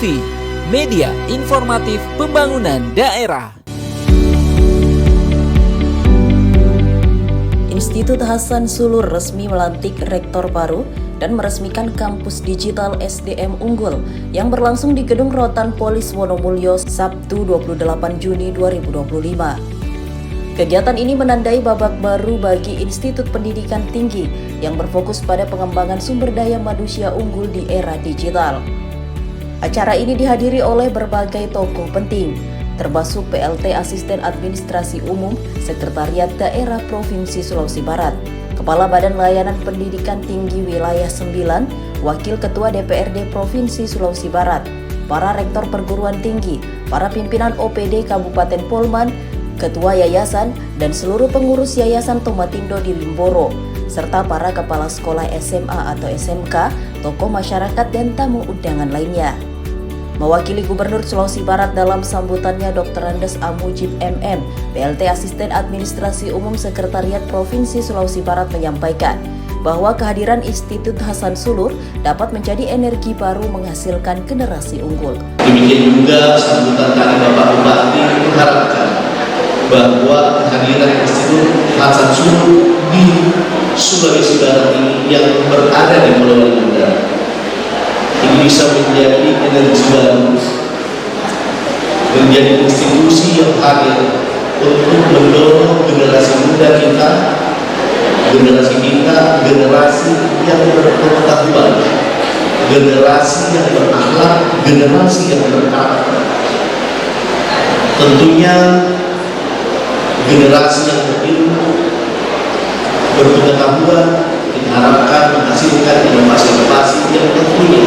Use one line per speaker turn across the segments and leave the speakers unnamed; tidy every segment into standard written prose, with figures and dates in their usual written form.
TV, media informatif pembangunan daerah.
Institut Hasan Sulur resmi melantik rektor baru dan meresmikan kampus digital SDM unggul yang berlangsung di Gedung Rotan Polis Wonomulyo Sabtu 28 Juni 2025. Kegiatan ini menandai babak baru bagi Institut Pendidikan Tinggi yang berfokus pada pengembangan sumber daya manusia unggul di era digital. Acara ini dihadiri oleh berbagai tokoh penting, termasuk PLT Asisten Administrasi Umum Sekretariat Daerah Provinsi Sulawesi Barat, Kepala Badan Layanan Pendidikan Tinggi Wilayah 9, Wakil Ketua DPRD Provinsi Sulawesi Barat, para rektor perguruan tinggi, para pimpinan OPD Kabupaten Polman, Ketua Yayasan, dan seluruh pengurus Yayasan Tomatindo di Limboro, serta para kepala sekolah SMA atau SMK, tokoh masyarakat, dan tamu undangan lainnya. Mewakili Gubernur Sulawesi Barat dalam sambutannya, Dr. Andes Amujib MM, PLT Asisten Administrasi Umum Sekretariat Provinsi Sulawesi Barat menyampaikan bahwa kehadiran Institut Hasan Sulur dapat menjadi energi baru menghasilkan generasi unggul.
Demikian juga sambutan dari Bapak Bupati mengharapkan bahwa kehadiran Institut Hasan Sulur di Sulawesi Barat ini yang berada di Pulau Mandar ini bisa menjadi energi baru, menjadi institusi yang hadir untuk mendorong generasi muda kita, generasi yang berpengetahuan, generasi yang berakhlak, generasi yang berkarakter. Tentunya generasi yang berilmu, berpengetahuan, diharapkan menghasilkan inovasi-inovasi yang tentunya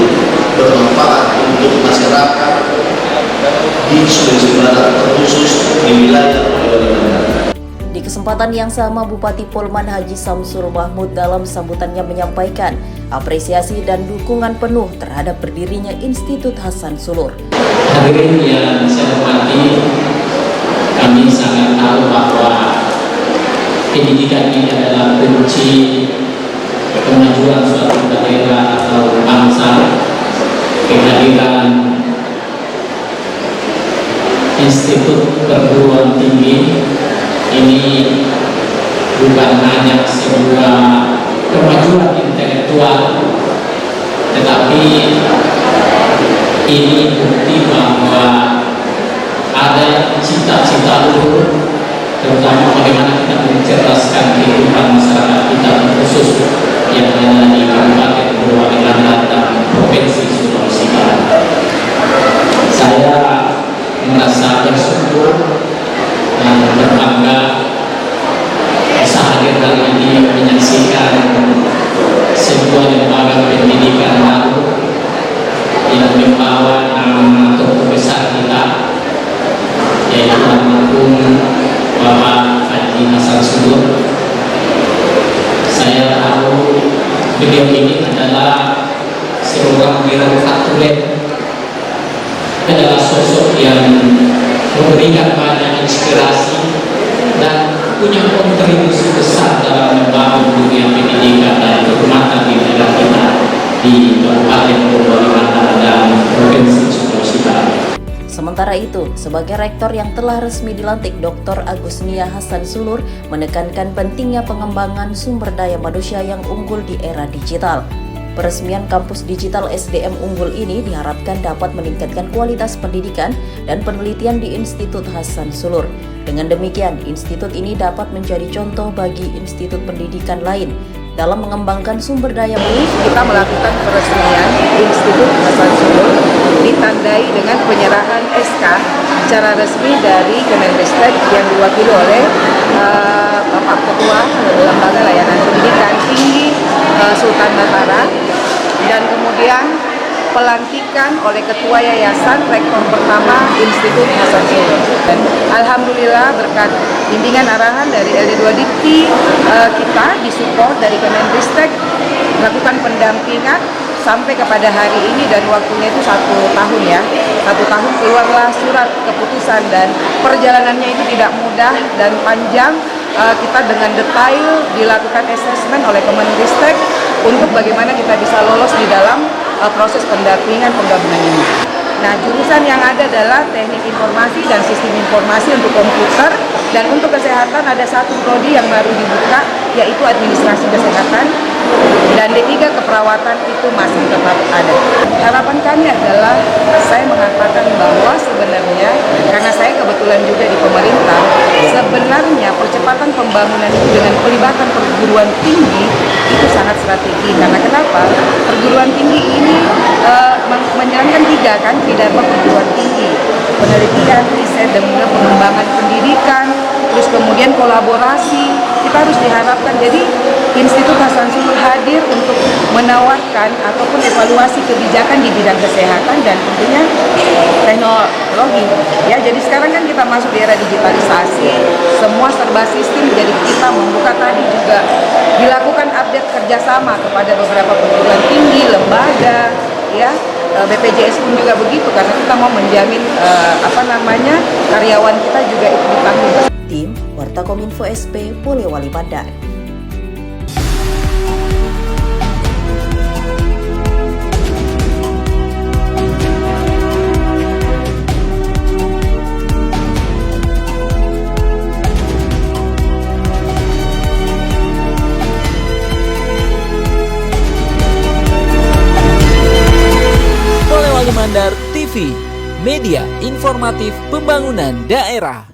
bermanfaat untuk masyarakat di Sulawesi Barat, terkhusus di wilayah Pulau Mandar.
Di kesempatan yang sama, Bupati Polman Haji Samsul Mahmud dalam sambutannya menyampaikan apresiasi dan dukungan penuh terhadap berdirinya Institut Hasan Sulur.
Hadirin yang saya hormati, kami sangat tahu bahwa pendidikan ini adalah kunci kemajuan suatu daerah atau bangsa. Kehadiran Institut Perguruan Tinggi ini bukan hanya sebuah kemajuan intelektual, tetapi ini bukti bahwa ada cita-cita luhur, terutama bagaimana kita mencerdaskan kehidupan masyarakat kita, khusus yang ada di Kabupaten Pulau Mandar dan Provinsi Sulawesi Barat. Saya merasa bersyukur dan berbangga bisa hadir kali ini menyaksikan sebuah lembaga pendidikan baru yang membawa nama tokoh besar kita, yaitu almarhum Bapak Haji Hasan Sulur. Saya tahu beliau ini adalah seorang birokrat, adalah sosok yang memberikan banyak inspirasi dan punya kontribusi besar dalam membangun dunia pendidikan dan kehormatan di negara kita di Kabupaten Pulau Mandar dan Provinsi Sulawesi Barat.
Sementara itu, sebagai rektor yang telah resmi dilantik, Dr. Agusnia Hasan Sulur menekankan pentingnya pengembangan sumber daya manusia yang unggul di era digital. Peresmian kampus digital SDM unggul ini diharapkan dapat meningkatkan kualitas pendidikan dan penelitian di Institut Hasan Sulur. Dengan demikian, institut ini dapat menjadi contoh bagi institut pendidikan lain dalam mengembangkan sumber daya manusia.
Kita melakukan peresmian Institut Hasan Sulur ditandai dengan penyerahan SK secara resmi dari Kemenristek yang diwakili oleh Bapak Ketua Lembaga Layanan Pendidikan Tinggi Sultan Batara, dan kemudian pelantikan oleh Ketua Yayasan Rektor pertama Institut Hasan Sulur. Dan alhamdulillah berkat bimbingan arahan dari LD2 Dikti, kita disupport dari Kemenristek melakukan pendampingan sampai kepada hari ini, dan waktunya itu 1 tahun ya. 1 tahun keluarlah surat keputusan, dan perjalanannya itu tidak mudah dan panjang. Kita dengan detail dilakukan assessment oleh Kemenristek untuk bagaimana kita bisa lolos di dalam proses pendampingan penggabungan ini. Nah, jurusan yang ada adalah teknik informasi dan sistem informasi untuk komputer, dan untuk kesehatan ada satu prodi yang baru dibuka, yaitu administrasi kesehatan, dan D3 keperawatan itu masih tetap ada. Harapan kami adalah, saya mengatakan bahwa sebenarnya, karena saya kebetulan juga di pemerintah, sebenarnya percepatan pembangunan itu dengan pelibatan perguruan tinggi itu sangat strategi. Karena kenapa? Perguruan tinggi ini menjalankan 3 kan pidato perguruan tinggi: penelitian, riset, dan pengembangan pendidikan, terus kemudian kolaborasi. Kita harus diharapkan, jadi Institut Hasan Suluh hadir untuk menawarkan ataupun evaluasi kebijakan di bidang kesehatan dan tentunya teknologi. Ya, jadi sekarang kan kita masuk di era digitalisasi, semua serba sistem, jadi kita membuka tadi juga dilakukan update kerjasama kepada beberapa perguruan tinggi, lembaga, ya. BPJS pun juga begitu, karena kita mau menjamin karyawan kita juga itu ditanggung.
Tim Warta Kominfo SP Polewali Mandar.
Polewali Mandar TV, media informatif pembangunan daerah.